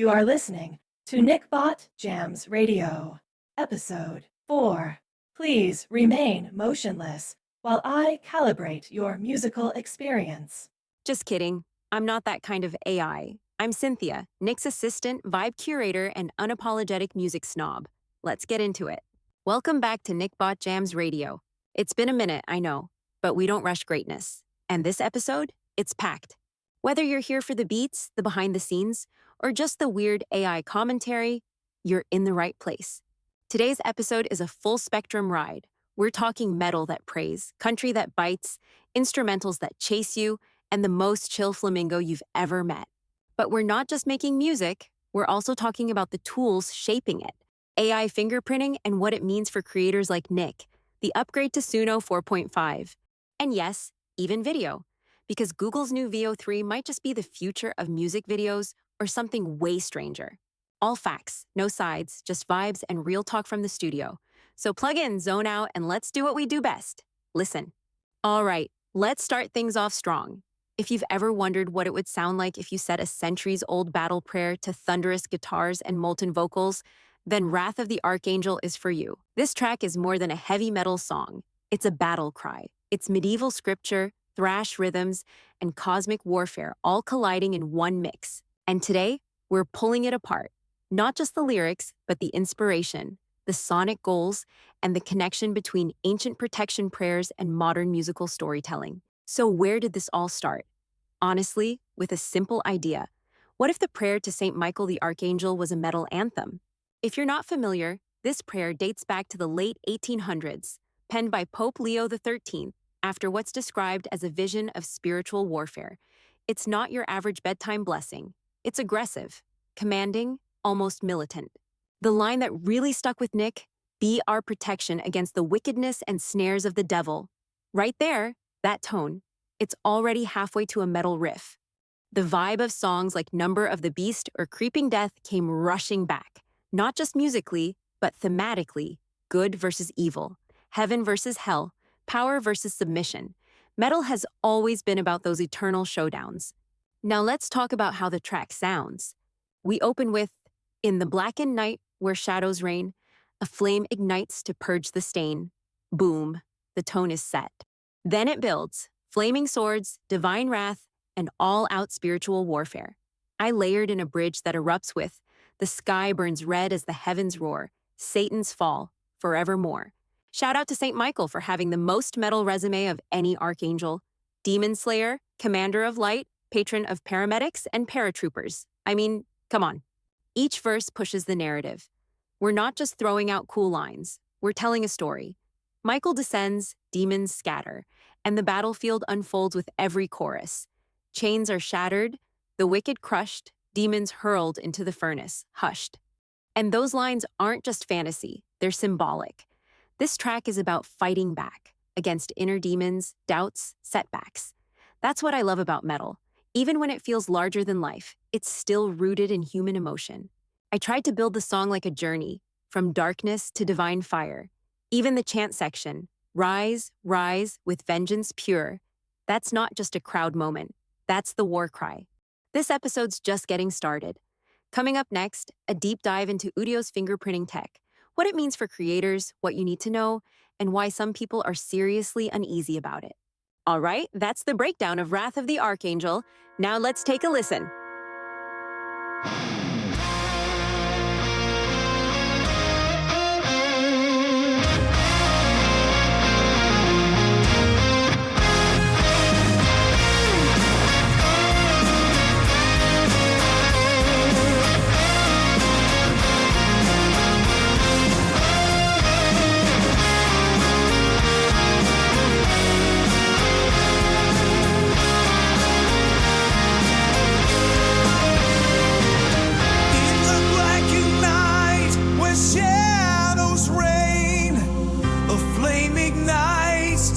You are listening to NickBot Jams Radio, Episode 4. Please remain motionless while I calibrate your musical experience. Just kidding. I'm not that kind of AI. I'm Synthia, Nick's assistant, vibe curator, and unapologetic music snob. Let's get into it. Welcome back to NickBot Jams Radio. It's been a minute, I know, but we don't rush greatness. And this episode, it's packed. Whether you're here for the beats, the behind the scenes, or just the weird AI commentary, you're in the right place. Today's episode is a full spectrum ride. We're talking metal that prays, country that bites, instrumentals that chase you, and the most chill flamingo you've ever met. But we're not just making music, we're also talking about the tools shaping it, AI fingerprinting and what it means for creators like Nick, the upgrade to Suno 4.5, and yes, even video. Because Google's new VO3 might just be the future of music videos or something way stranger. All facts, no sides, just vibes and real talk from the studio. So plug in, zone out, and let's do what we do best. Listen. All right, let's start things off strong. If you've ever wondered what it would sound like if you set a centuries-old battle prayer to thunderous guitars and molten vocals, then Wrath of the Archangel is for you. This track is more than a heavy metal song. It's a battle cry. It's medieval scripture, thrash rhythms, and cosmic warfare all colliding in one mix. And today, we're pulling it apart. Not just the lyrics, but the inspiration, the sonic goals, and the connection between ancient protection prayers and modern musical storytelling. So where did this all start? Honestly, with a simple idea. What if the prayer to Saint Michael the Archangel was a metal anthem? If you're not familiar, this prayer dates back to the late 1800s, penned by Pope Leo XIII, after what's described as a vision of spiritual warfare. It's not your average bedtime blessing. It's aggressive, commanding, almost militant. The line that really stuck with Nick, "Be our protection against the wickedness and snares of the devil." Right there, that tone, it's already halfway to a metal riff. The vibe of songs like Number of the Beast or Creeping Death came rushing back, not just musically, but thematically, good versus evil, heaven versus hell, power versus submission. Metal has always been about those eternal showdowns. Now let's talk about how the track sounds. We open with, "In the blackened night where shadows reign, a flame ignites to purge the stain." Boom, the tone is set. Then it builds, flaming swords, divine wrath, and all-out spiritual warfare. I layered in a bridge that erupts with, "The sky burns red as the heavens roar, Satan's fall, forevermore." Shout out to Saint Michael for having the most metal resume of any archangel. Demon Slayer, commander of light, patron of paramedics and paratroopers. I mean, come on. Each verse pushes the narrative. We're not just throwing out cool lines. We're telling a story. Michael descends, demons scatter, and the battlefield unfolds with every chorus. Chains are shattered, the wicked crushed, demons hurled into the furnace, hushed. And those lines aren't just fantasy, they're symbolic. This track is about fighting back against inner demons, doubts, setbacks. That's what I love about metal. Even when it feels larger than life, it's still rooted in human emotion. I tried to build the song like a journey, from darkness to divine fire. Even the chant section, "Rise, rise, with vengeance pure." That's not just a crowd moment. That's the war cry. This episode's just getting started. Coming up next, a deep dive into Udio's fingerprinting tech, what it means for creators, what you need to know, and why some people are seriously uneasy about it. All right, that's the breakdown of Wrath of the Archangel. Now let's take a listen.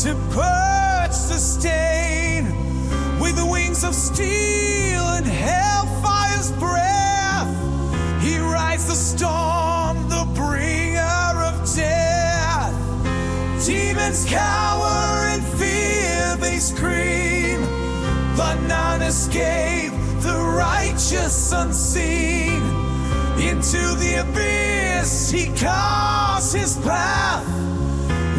To purge the stain with the wings of steel and hellfire's breath. He rides the storm, the bringer of death. Demons cower in fear, they scream, but none escape the righteous unseen. Into the abyss he calls his path.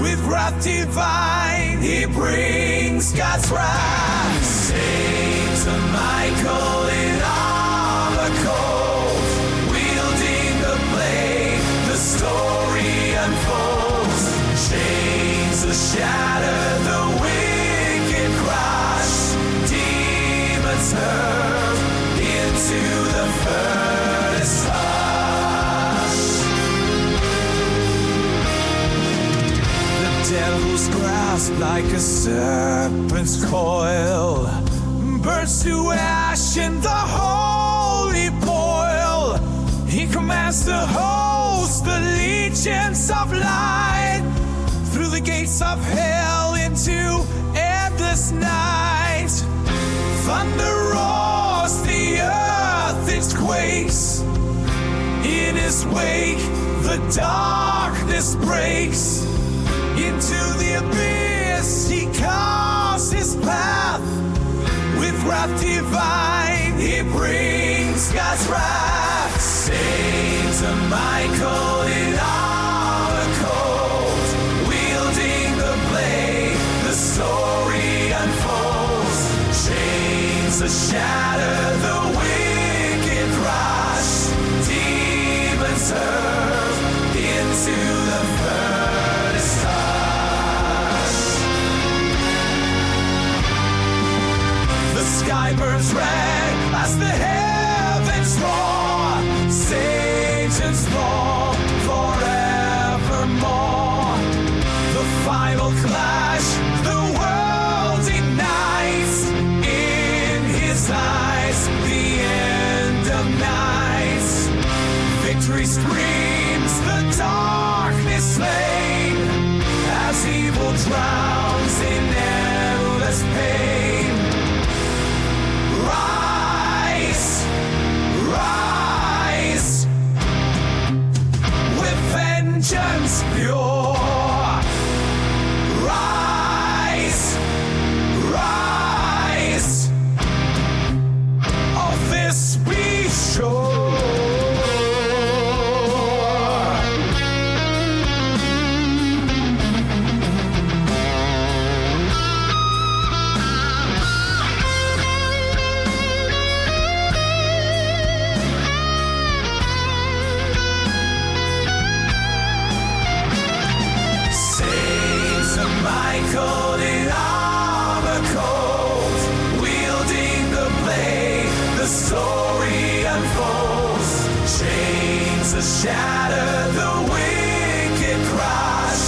With wrath divine he brings God's wrath. Saint Michael in armor cold, wielding the blade, the story unfolds. Chains are shattered, the wicked crush, demons hurled into the furnace hush. The devil's grasp like a serpent's coil burns to ash in the holy boil. He commands the host, the legions of light, through the gates of hell into endless night. Thunder roars, the earth it quakes. In his wake, the darkness breaks. Into the abyss he calls his path. With wrath divine he brings God's wrath. Saint Michael in armor cold, wielding the blade, the story unfolds. Chains are shattered, the wicked crush, demons hurled into the furnace hush. The sky burns red as the heavens roar. Satan's law forevermore. The final clash, the world ignites. In his eyes, the end of nights. Victory screams, the darkness slain, as evil drowns in endless pain. Rise, rise, with vengeance pure. Rise, rise, of this be sure. Michael in armor cold, wielding the blade, the story unfolds. Chains are shattered, the wicked crush,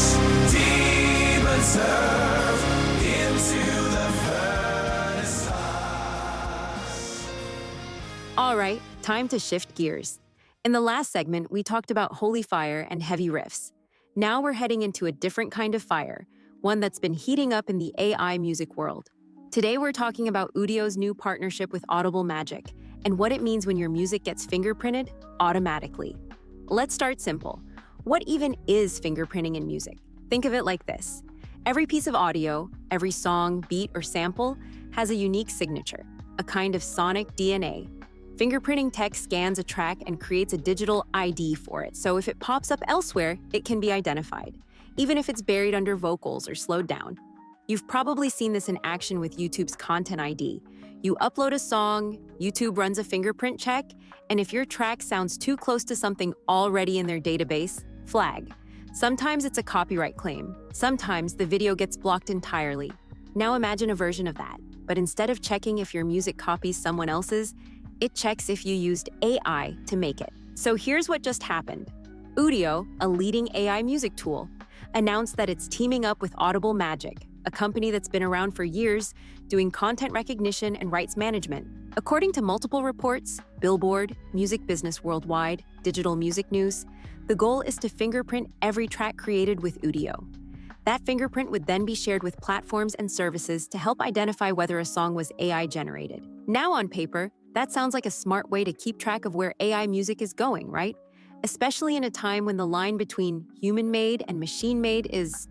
demons hurled into the furnace hush. All right, time to shift gears. In the last segment, we talked about holy fire and heavy riffs. Now we're heading into a different kind of fire, one that's been heating up in the AI music world. Today we're talking about Udio's new partnership with Audible Magic and what it means when your music gets fingerprinted automatically. Let's start simple. What even is fingerprinting in music? Think of it like this. Every piece of audio, every song, beat, or sample has a unique signature, a kind of sonic DNA. Fingerprinting tech scans a track and creates a digital ID for it, so if it pops up elsewhere, it can be identified, even if it's buried under vocals or slowed down. You've probably seen this in action with YouTube's Content ID. You upload a song, YouTube runs a fingerprint check, and if your track sounds too close to something already in their database, flag. Sometimes it's a copyright claim. Sometimes the video gets blocked entirely. Now imagine a version of that, but instead of checking if your music copies someone else's, it checks if you used AI to make it. So here's what just happened. Udio, a leading AI music tool, announced that it's teaming up with Audible Magic, a company that's been around for years doing content recognition and rights management. According to multiple reports, Billboard, Music Business Worldwide, Digital Music News, the goal is to fingerprint every track created with Udio. That fingerprint would then be shared with platforms and services to help identify whether a song was AI generated. Now on paper, that sounds like a smart way to keep track of where AI music is going, right? Especially in a time when the line between human-made and machine-made is,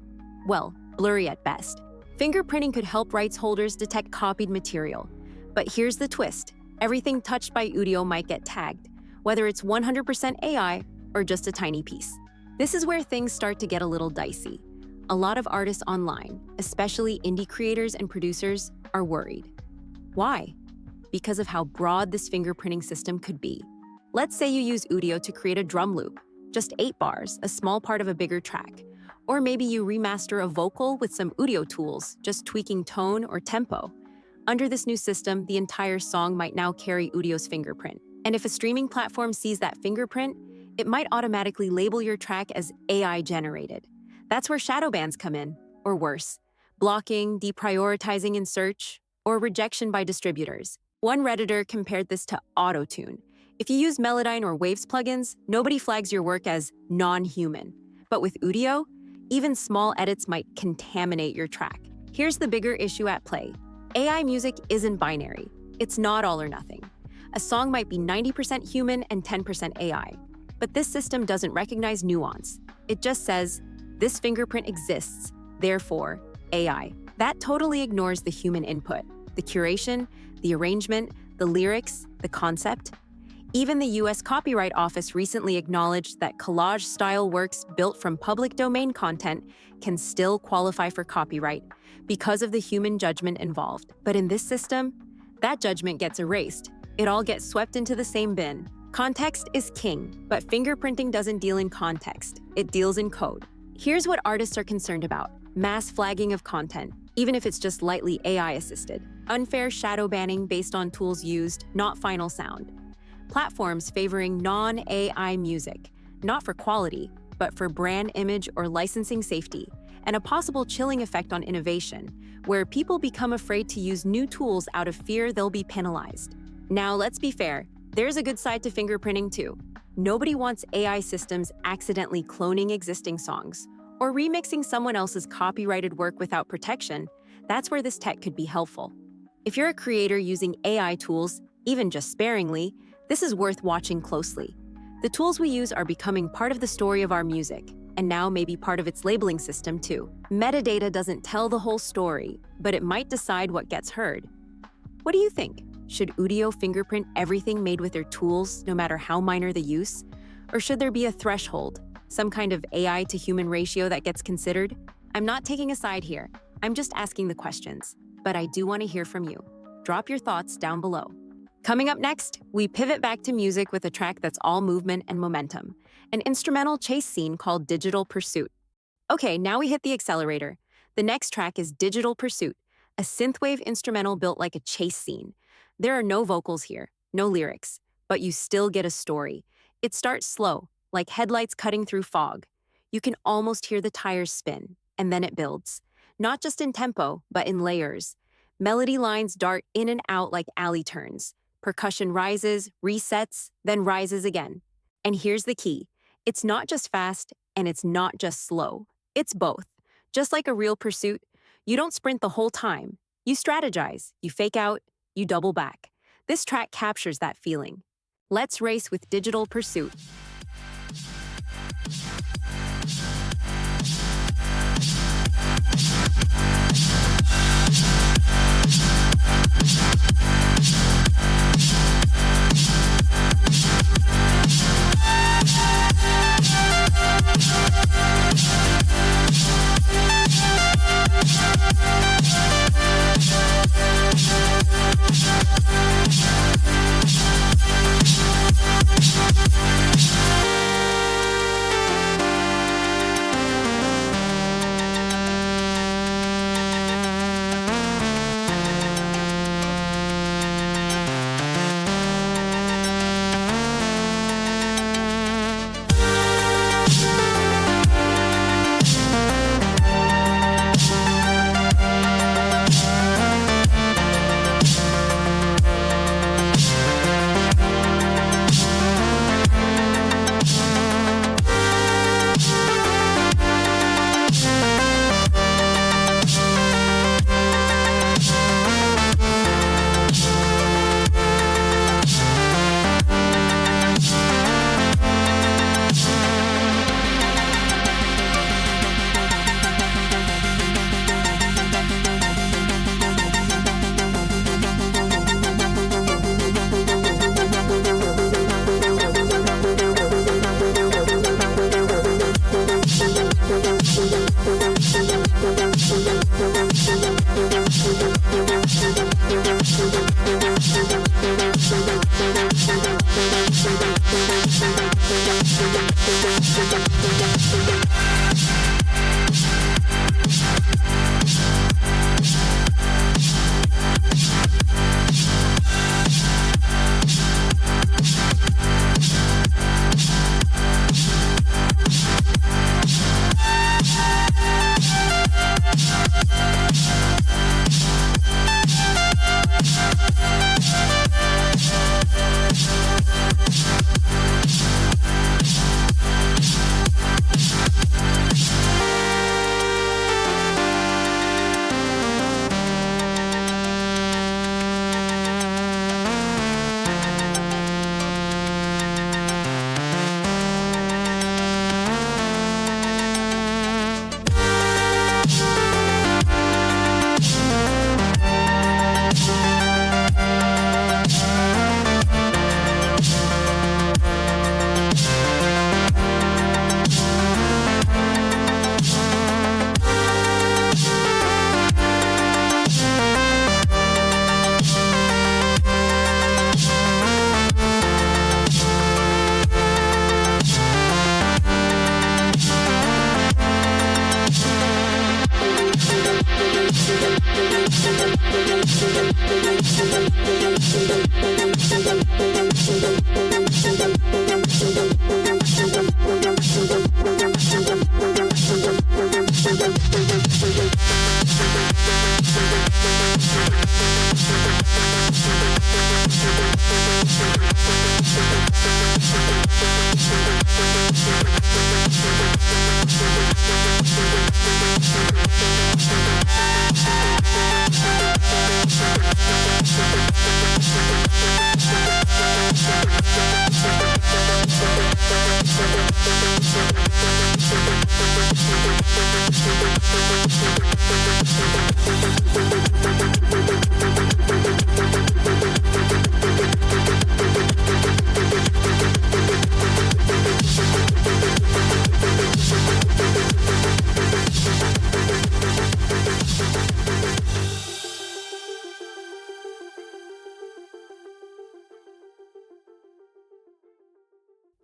well, blurry at best. Fingerprinting could help rights holders detect copied material. But here's the twist. Everything touched by Udio might get tagged. whether it's 100% AI or just a tiny piece. This is where things start to get a little dicey. A lot of artists online, especially indie creators and producers, are worried. Why? Because of how broad this fingerprinting system could be. Let's say you use Udio to create a drum loop, just 8 bars, a small part of a bigger track. Or maybe you remaster a vocal with some Udio tools, just tweaking tone or tempo. Under this new system, the entire song might now carry Udio's fingerprint. And if a streaming platform sees that fingerprint, it might automatically label your track as AI-generated. That's where Shadowbans come in, or worse, blocking, deprioritizing in search, or rejection by distributors. One Redditor compared this to auto-tune. If you use Melodyne or Waves plugins, nobody flags your work as non-human. But with Udio, even small edits might contaminate your track. Here's the bigger issue at play. AI music isn't binary. It's not all or nothing. A song might be 90% human and 10% AI. But this system doesn't recognize nuance. It just says, this fingerprint exists, therefore, AI. That totally ignores the human input, the curation, the arrangement, the lyrics, the concept. Even the US Copyright Office recently acknowledged that collage-style works built from public domain content can still qualify for copyright because of the human judgment involved. But in this system, that judgment gets erased. It all gets swept into the same bin. Context is king, but fingerprinting doesn't deal in context. It deals in code. Here's what artists are concerned about: mass flagging of content, even if it's just lightly AI-assisted; unfair shadow banning based on tools used, not final sound; platforms favoring non-AI music, not for quality, but for brand image or licensing safety; and a possible chilling effect on innovation, where people become afraid to use new tools out of fear they'll be penalized. Now, let's be fair. There's a good side to fingerprinting too. Nobody wants AI systems accidentally cloning existing songs or remixing someone else's copyrighted work without protection. That's where this tech could be helpful. If you're a creator using AI tools, even just sparingly, this is worth watching closely. The tools we use are becoming part of the story of our music, and now maybe part of its labeling system too. Metadata doesn't tell the whole story, but it might decide what gets heard. What do you think? Should Udio fingerprint everything made with their tools, no matter how minor the use? Or should there be a threshold, some kind of AI to human ratio that gets considered? I'm not taking a side here. I'm just asking the questions. But I do want to hear from you. Drop your thoughts down below. Coming up next, we pivot back to music with a track that's all movement and momentum, an instrumental chase scene called Digital Pursuit. Okay, now we hit the accelerator. The next track is Digital Pursuit, a synthwave instrumental built like a chase scene. There are no vocals here, no lyrics, but you still get a story. It starts slow, like headlights cutting through fog. You can almost hear the tires spin, and then it builds. Not just in tempo, but in layers. Melody lines dart in and out like alley turns. Percussion rises, resets, then rises again. And here's the key. It's not just fast, and it's not just slow. It's both. Just like a real pursuit, you don't sprint the whole time. You strategize, you fake out, you double back. This track captures that feeling. Let's race with Digital Pursuit.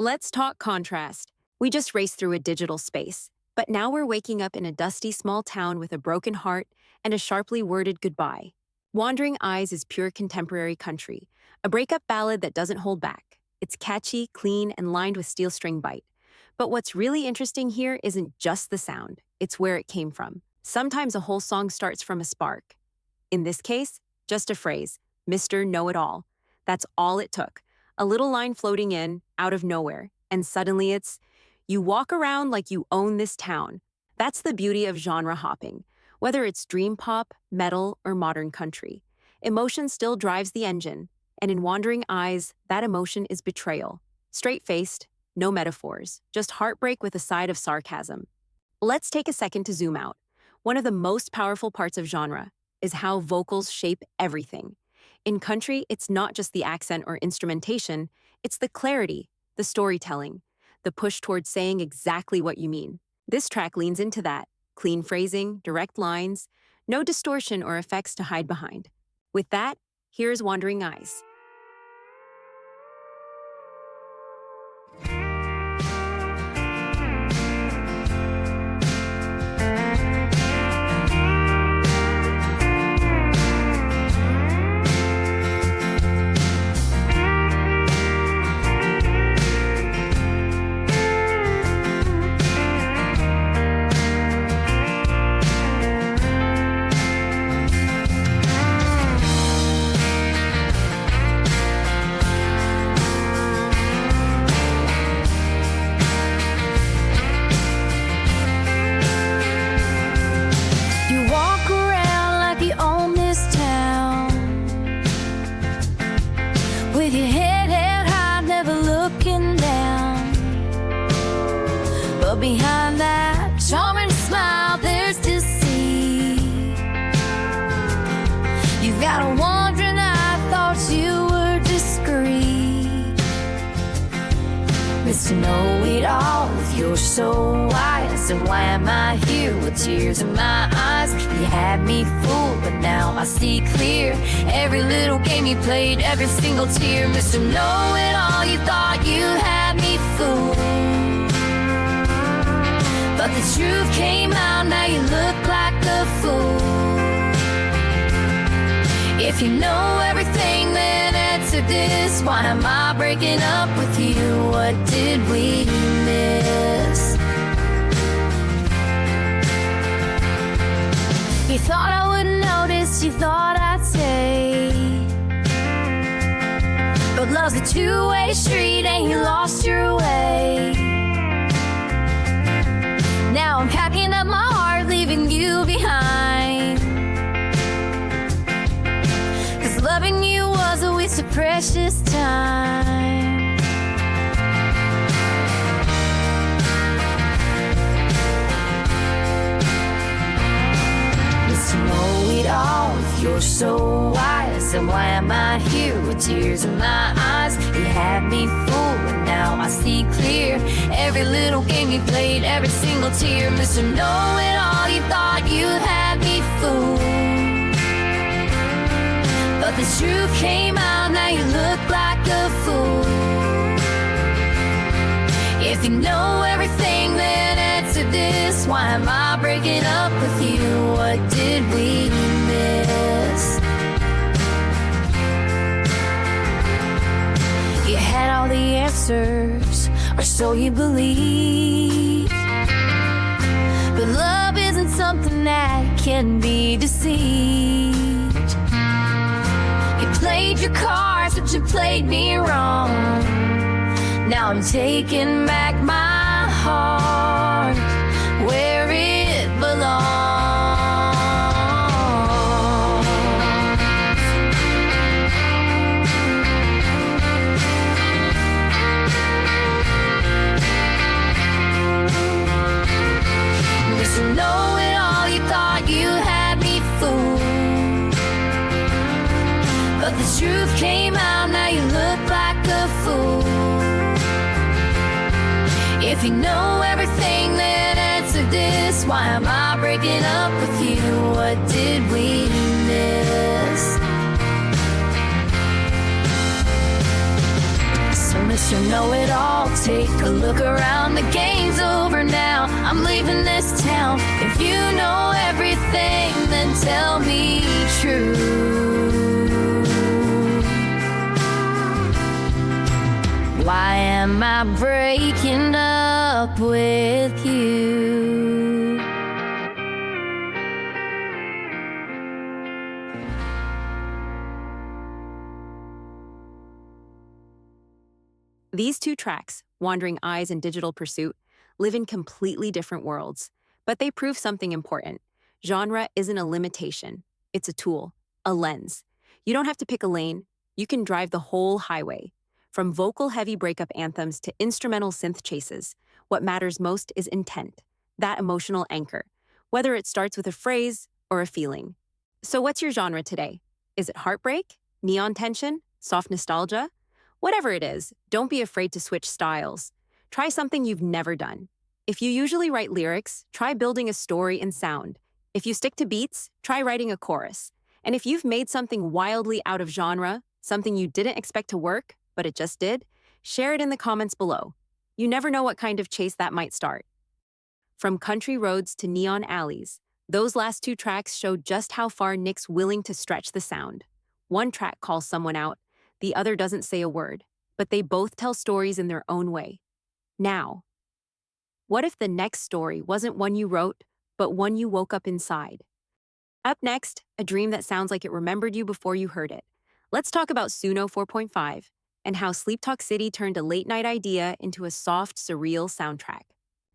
Let's talk contrast. We just raced through a digital space, but now we're waking up in a dusty small town with a broken heart and a sharply worded goodbye. Wandering Eyes is pure contemporary country, a breakup ballad that doesn't hold back. It's catchy, clean, and lined with steel string bite. But what's really interesting here isn't just the sound, it's where it came from. Sometimes a whole song starts from a spark. In this case, just a phrase, Mr. Know-It-All. That's all it took. A little line floating in, out of nowhere, and suddenly it's, you walk around like you own this town. That's the beauty of genre hopping. Whether it's dream pop, metal, or modern country, emotion still drives the engine, and in Wandering Eyes, that emotion is betrayal. Straight-faced, no metaphors, just heartbreak with a side of sarcasm. Let's take a second to zoom out. One of the most powerful parts of genre is how vocals shape everything. In country, it's not just the accent or instrumentation, it's the clarity, the storytelling, the push towards saying exactly what you mean. This track leans into that. Clean phrasing, direct lines, no distortion or effects to hide behind. With that, here's Wandering Eyes. Behind that charming smile, there's deceit. You've got a wandering eye, thought you were discreet. Mr. Know-It-All, if you're so wise, then why am I here with tears in my eyes? You had me fooled, but now I see clear. Every little game you played, every single tear. Mr. Know-It-All, you thought you had me fooled. But the truth came out, now you look like a fool. If you know everything, then answer this. Why am I breaking up with you? What did we miss? You thought I wouldn't notice, you thought I'd stay. But love's a two-way street and you lost your way. Now I'm packing up my heart, leaving you behind. 'Cause loving you was a waste of precious time. Listen, know it all, if you're so wise, then why am I here with tears in my eyes? You had me fooled, and now I see clear. Every little game you played, every single tear. Mr. Know It All, you thought you had me fooled. But the truth came out, now you look like a fool. If you know everything, then answer this. Why am I breaking up with you? What did we miss? You had all the answers, or so you believe. But love isn't something that can be deceived. You played your cards, but you played me wrong. Now I'm taking back my heart where it belongs. Just know it all, you thought you had me fooled. But the truth came out, now you look like a fool. If you know everything, then answer this. Why am I breaking up with you? What did we miss? So Mr. Know-It-All, take a look around. The game's over now, I'm leaving this town. If you know everything, then tell me true. Why am I breaking up with you? These two tracks, Wandering Eyes and Digital Pursuit, live in completely different worlds, but they prove something important. Genre isn't a limitation. It's a tool, a lens. You don't have to pick a lane. You can drive the whole highway. From vocal-heavy breakup anthems to instrumental synth chases, what matters most is intent, that emotional anchor, whether it starts with a phrase or a feeling. So what's your genre today? Is it heartbreak, neon tension, soft nostalgia? Whatever it is, don't be afraid to switch styles. Try something you've never done. If you usually write lyrics, try building a story and sound. If you stick to beats, try writing a chorus. And if you've made something wildly out of genre, something you didn't expect to work, but it just did, share it in the comments below. You never know what kind of chase that might start. From country roads to neon alleys, those last two tracks show just how far Nick's willing to stretch the sound. One track calls someone out, the other doesn't say a word, but they both tell stories in their own way. Now, what if the next story wasn't one you wrote, but one you woke up inside? Up next, a dream that sounds like it remembered you before you heard it. Let's talk about Suno 4.5 and how Sleep Talk City turned a late-night idea into a soft, surreal soundtrack.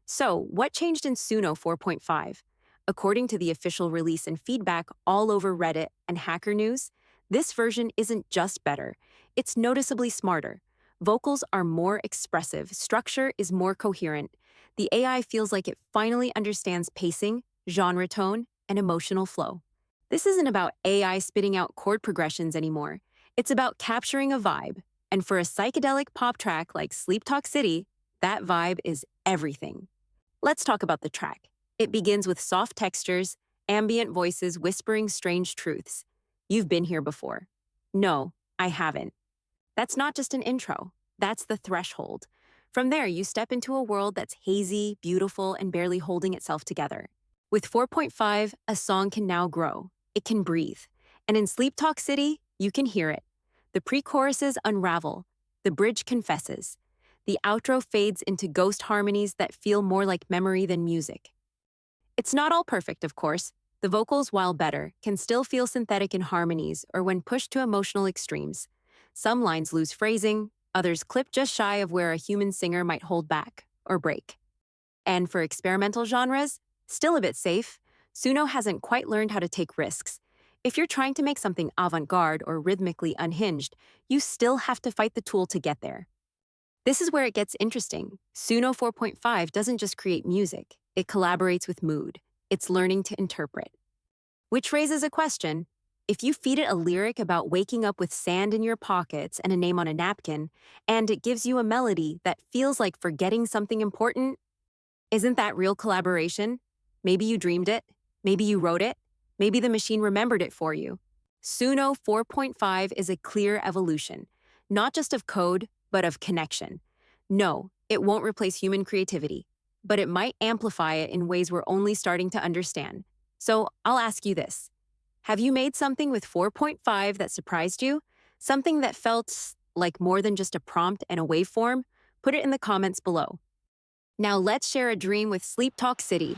So, what changed in Suno 4.5? According to the official release and feedback all over Reddit and Hacker News, this version isn't just better, it's noticeably smarter. Vocals are more expressive, structure is more coherent. The AI feels like it finally understands pacing, genre tone, and emotional flow. This isn't about AI spitting out chord progressions anymore. It's about capturing a vibe. And for a psychedelic pop track like Sleep Talk City, that vibe is everything. Let's talk about the track. It begins with soft textures, ambient voices whispering strange truths. You've been here before. No, I haven't. That's not just an intro. That's the threshold. From there, you step into a world that's hazy, beautiful, and barely holding itself together. With 4.5, a song can now grow. It can breathe. And in Sleep Talk City, you can hear it. The pre-choruses unravel. The bridge confesses. The outro fades into ghost harmonies that feel more like memory than music. It's not all perfect, of course. The vocals, while better, can still feel synthetic in harmonies or when pushed to emotional extremes. Some lines lose phrasing, others clip just shy of where a human singer might hold back or break. And for experimental genres, still a bit safe, Suno hasn't quite learned how to take risks. If you're trying to make something avant-garde or rhythmically unhinged, you still have to fight the tool to get there. This is where it gets interesting. Suno 4.5 doesn't just create music, it collaborates with mood. It's learning to interpret. Which raises a question. If you feed it a lyric about waking up with sand in your pockets and a name on a napkin, and it gives you a melody that feels like forgetting something important, isn't that real collaboration? Maybe you dreamed it, maybe you wrote it, maybe the machine remembered it for you. Suno 4.5 is a clear evolution, not just of code, but of connection. No, it won't replace human creativity, but it might amplify it in ways we're only starting to understand. So I'll ask you this. Have you made something with 4.5 that surprised you? Something that felt like more than just a prompt and a waveform? Put it in the comments below. Now let's share a dream with Sleep Talk City.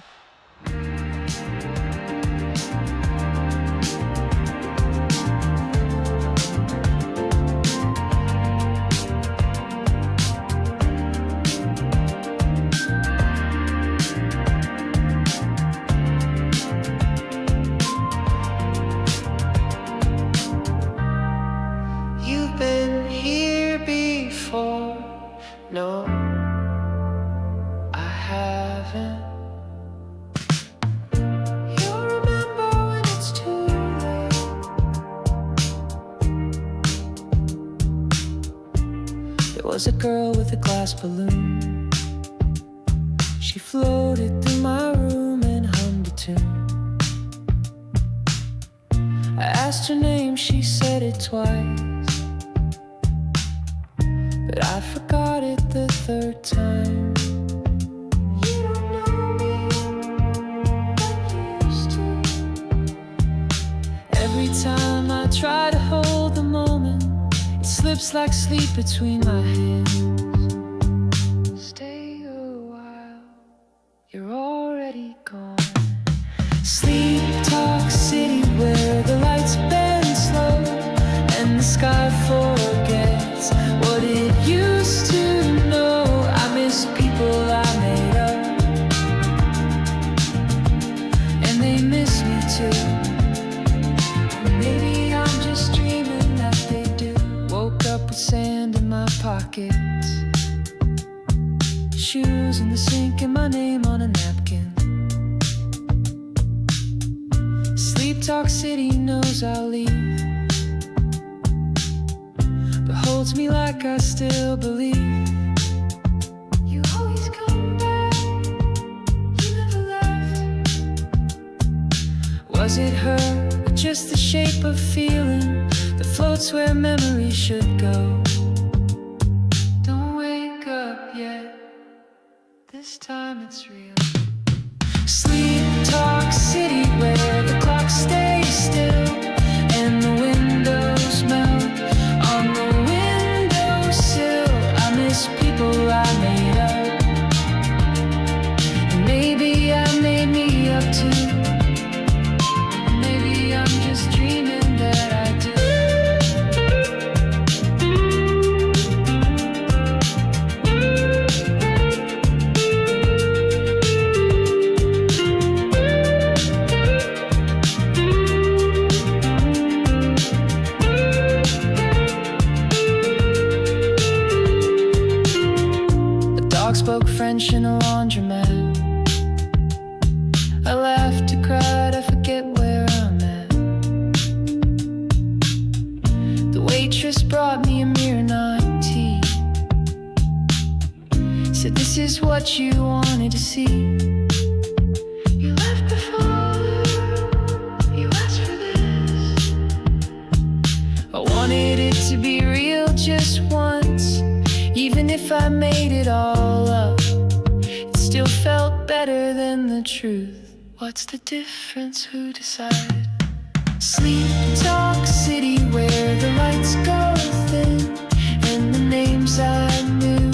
No, I haven't. You'll remember when it's too late. There was a girl with a glass balloon. She floated through my room and hummed a tune. I asked her name, she said it twice, but I forgot it the third time. You don't know me like you used to. Every time I try to hold the moment, it slips like sleep between my hands. Stay a while, you're already gone. Sleep Talk City, where the lights bend slow and the sky forgets what it used to know. I miss people I made up, and they miss me too. Maybe I'm just dreaming that they do. Woke up with sand in my pockets, shoes in the sink and my name on a napkin. Sleep Talk City knows I'll leave, but holds me like I still believe. You always come back, you never left. Was it her, or just the shape of feeling that floats where memory should go? Don't wake up yet, this time it's real. Sleep Talk City, where the clock stays still and the windows melt on the windowsill. I miss people I made up, and maybe I made me up too. Maybe I'm just dreaming that I do. Spoke French in a laundromat. I laughed, I cried, I forget where I'm at. The waitress brought me a mirror 90. Said, this is what you wanted to see. You left before you asked for this. I wanted it to be real just once, even if I made it all felt better than the truth. What's the difference? Who decided? Sleep Talk City, where the lights go thin and the names I knew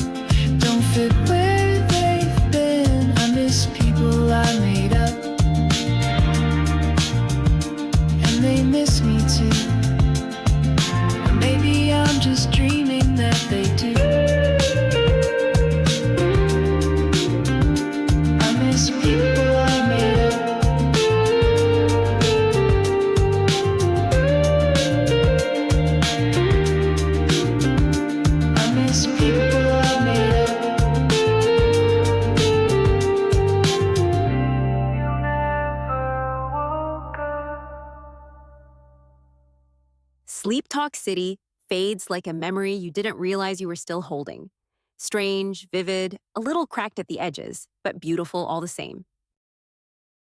don't fit where they've been. I miss people I made up, and they miss me too. Or maybe I'm just dreaming that they do. I miss people I made up. Sleep Talk City fades like a memory you didn't realize you were still holding. Strange, vivid, a little cracked at the edges, but beautiful all the same.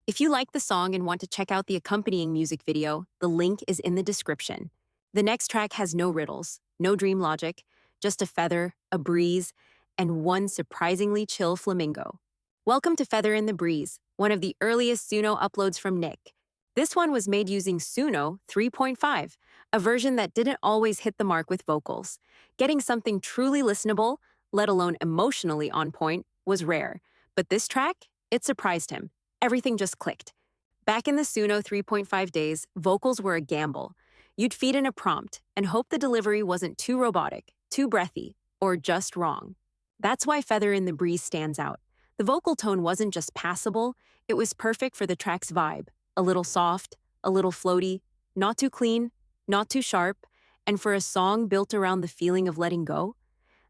If you like the song and want to check out the accompanying music video, the link is in the description. The next track has no riddles, no dream logic, just a feather, a breeze, and one surprisingly chill flamingo. Welcome to Feather in the Breeze, one of the earliest Suno uploads from Nick. This one was made using Suno 3.5, a version that didn't always hit the mark with vocals. Getting something truly listenable, let alone emotionally on point, was rare. But this track, it surprised him. Everything just clicked. Back in the Suno 3.5 days, vocals were a gamble. You'd feed in a prompt and hope the delivery wasn't too robotic, too breathy, or just wrong. That's why Feather in the Breeze stands out. The vocal tone wasn't just passable, it was perfect for the track's vibe. A little soft, a little floaty, not too clean, not too sharp, and for a song built around the feeling of letting go,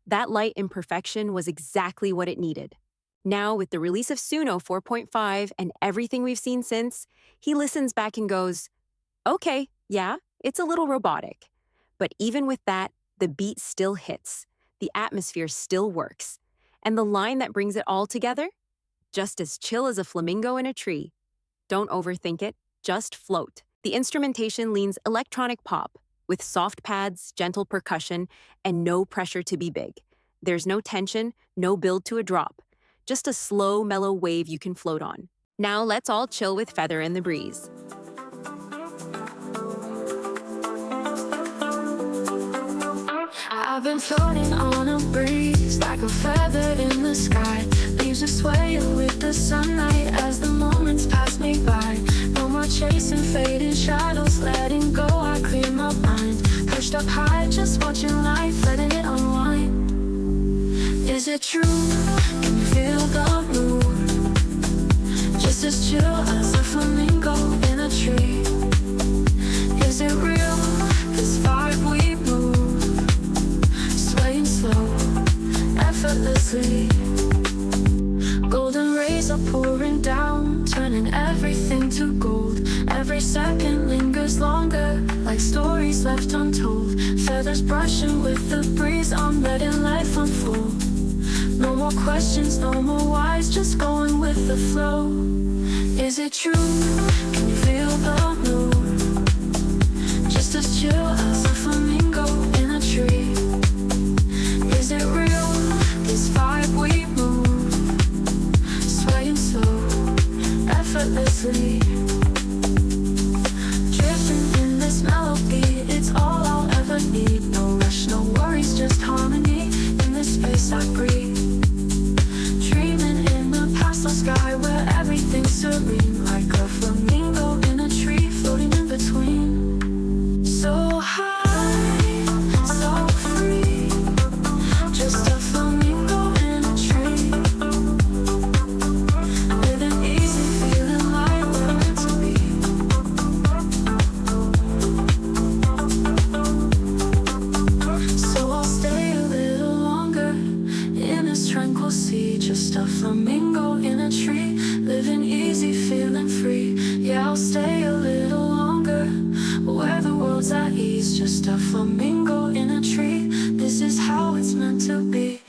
that light imperfection was exactly what it needed. Now, with the release of Suno 4.5 and everything we've seen since, he listens back and goes, okay, yeah, it's a little robotic. But even with that, the beat still hits, the atmosphere still works, and the line that brings it all together? Just as chill as a flamingo in a tree. Don't overthink it, just float. The instrumentation leans electronic pop, with soft pads, gentle percussion, and no pressure to be big. There's no tension, no build to a drop. Just a slow, mellow wave you can float on. Now let's all chill with Feather in the Breeze. I've been floating on a breeze like a feather in the sky. Leaves are swaying with the sunlight as the moments pass me by. No more chasing fading shadows, letting go, I clear my mind. Perched up high, just watching life, letting it unwind. Is it true? Can you feel the mood? Just as chill as a flamingo in a tree. Is it real? This vibe we move, swaying slow, effortlessly. Golden rays are pouring down, turning everything to gold. Every second lingers longer, like stories left untold. Feathers brushing with the breeze, I'm letting life unfold. No more questions, no more whys, just going with the flow. Is it true? Can you feel the mood? Just as chill as a flamingo in a tree. Is it real? This vibe we move, swaying slow, effortlessly. Drifting in this melody, it's all I'll ever need. No rush, no worries, just harmony. In this space I breathe. Dreaming in the pastel sky where everything's serene, like a flamingo in a tree, floating in between. So high, so free, just a flamingo in a tree. Living easy, feeling like we're meant to be. So I'll stay a little longer in this tranquil sea. Just a flamingo in a tree, living easy, feeling free. Yeah, I'll stay a little longer where the world's at ease. Just a flamingo in a tree, this is how it's meant to be.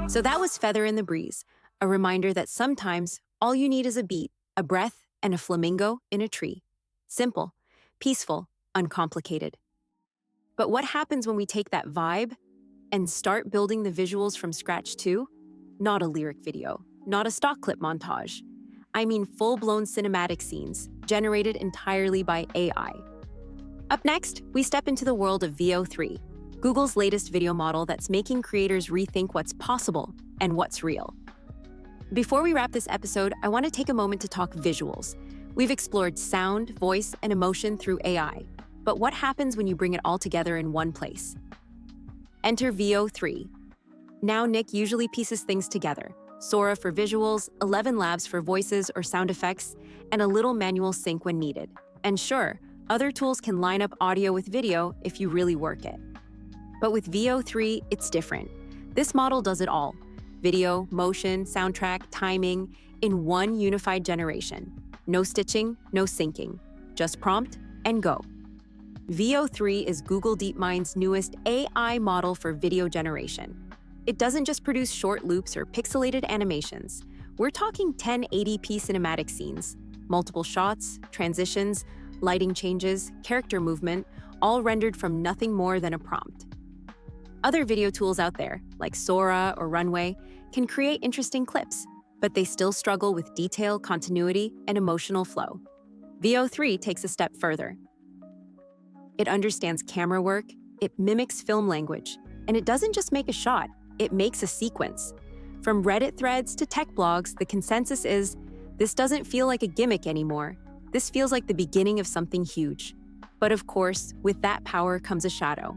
So So that was Feather in the Breeze, a reminder that sometimes all you need is a beat, a breath, and a flamingo in a tree. Simple, peaceful, uncomplicated. But what happens when we take that vibe and start building the visuals from scratch too? Not a lyric video, not a stock clip montage. I mean full-blown cinematic scenes generated entirely by AI. Up next, we step into the world of Veo 3, Google's latest video model that's making creators rethink what's possible and what's real. Before we wrap this episode, I want to take a moment to talk visuals. We've explored sound, voice, and emotion through AI. But what happens when you bring it all together in one place? Enter Veo 3. Now Nick usually pieces things together. Sora for visuals, 11 Labs for voices or sound effects, and a little manual sync when needed. And sure, other tools can line up audio with video if you really work it. But with Veo 3, it's different. This model does it all. Video, motion, soundtrack, timing, in one unified generation. No stitching, no syncing. Just prompt and go. Veo 3 is Google DeepMind's newest AI model for video generation. It doesn't just produce short loops or pixelated animations. We're talking 1080p cinematic scenes, multiple shots, transitions, lighting changes, character movement, all rendered from nothing more than a prompt. Other video tools out there, like Sora or Runway, can create interesting clips, but they still struggle with detail, continuity, and emotional flow. Veo 3 takes a step further. It understands camera work, it mimics film language, and it doesn't just make a shot, it makes a sequence. From Reddit threads to tech blogs, the consensus is, this doesn't feel like a gimmick anymore. This feels like the beginning of something huge. But of course, with that power comes a shadow.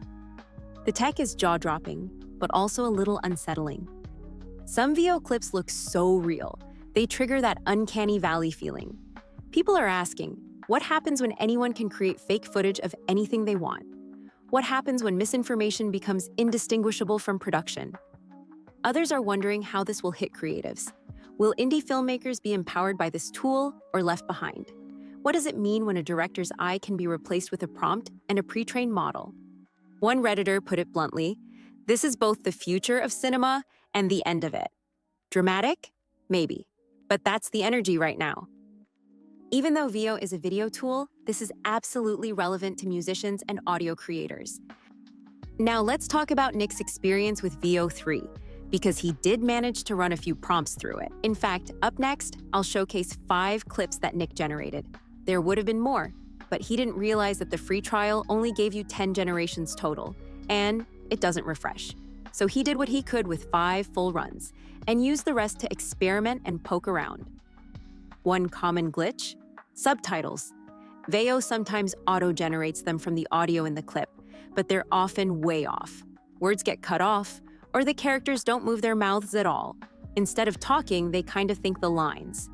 The tech is jaw-dropping, but also a little unsettling. Some Veo clips look so real, they trigger that uncanny valley feeling. People are asking, what happens when anyone can create fake footage of anything they want? What happens when misinformation becomes indistinguishable from production? Others are wondering how this will hit creatives. Will indie filmmakers be empowered by this tool or left behind? What does it mean when a director's eye can be replaced with a prompt and a pre-trained model? One Redditor put it bluntly, this is both the future of cinema and the end of it. Dramatic? Maybe. But that's the energy right now. Even though Veo is a video tool, this is absolutely relevant to musicians and audio creators. Now let's talk about Nick's experience with Veo 3, because he did manage to run a few prompts through it. In fact, up next, I'll showcase 5 clips that Nick generated. There would have been more, but he didn't realize that the free trial only gave you 10 generations total, and it doesn't refresh. So he did what he could with 5 full runs, and used the rest to experiment and poke around. One common glitch? Subtitles. Veo sometimes auto-generates them from the audio in the clip, but they're often way off. Words get cut off, or the characters don't move their mouths at all. Instead of talking, they kind of think the lines.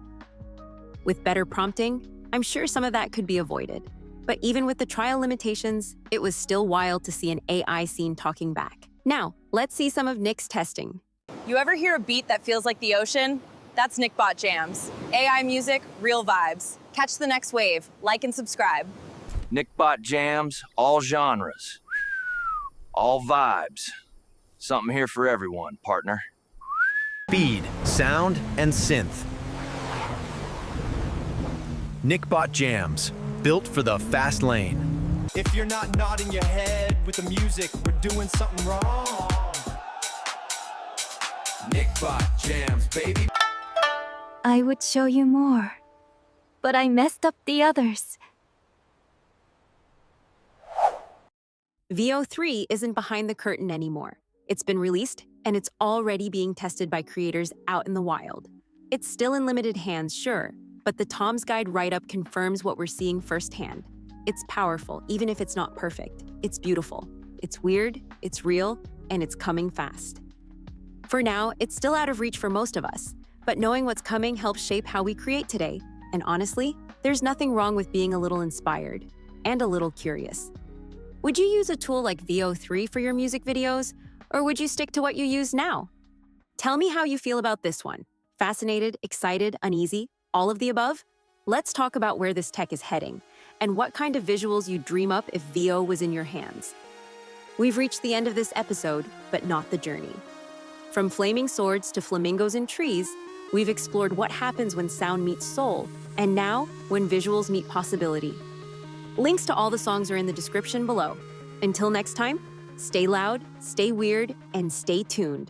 With better prompting, I'm sure some of that could be avoided. But even with the trial limitations, it was still wild to see an AI scene talking back. Now, let's see some of Nick's testing. You ever hear a beat that feels like the ocean? That's NickBot Jams. AI music, real vibes. Catch the next wave. Like and subscribe. NickBot Jams, all genres, all vibes. Something here for everyone, partner. Speed, sound, and synth. NickBot Jams, built for the fast lane. If you're not nodding your head with the music, we're doing something wrong. NickBot Jams, baby. I would show you more, but I messed up the others. Veo 3 isn't behind the curtain anymore. It's been released, and it's already being tested by creators out in the wild. It's still in limited hands, sure, but the Tom's Guide write-up confirms what we're seeing firsthand. It's powerful, even if it's not perfect. It's beautiful. It's weird, it's real, and it's coming fast. For now, it's still out of reach for most of us, but knowing what's coming helps shape how we create today. And honestly, there's nothing wrong with being a little inspired and a little curious. Would you use a tool like Veo 3 for your music videos, or would you stick to what you use now? Tell me how you feel about this one. Fascinated, excited, uneasy, all of the above? Let's talk about where this tech is heading and what kind of visuals you'd dream up if Veo was in your hands. We've reached the end of this episode, but not the journey. From flaming swords to flamingos and trees, we've explored what happens when sound meets soul, and now when visuals meet possibility. Links to all the songs are in the description below. Until next time, stay loud, stay weird, and stay tuned.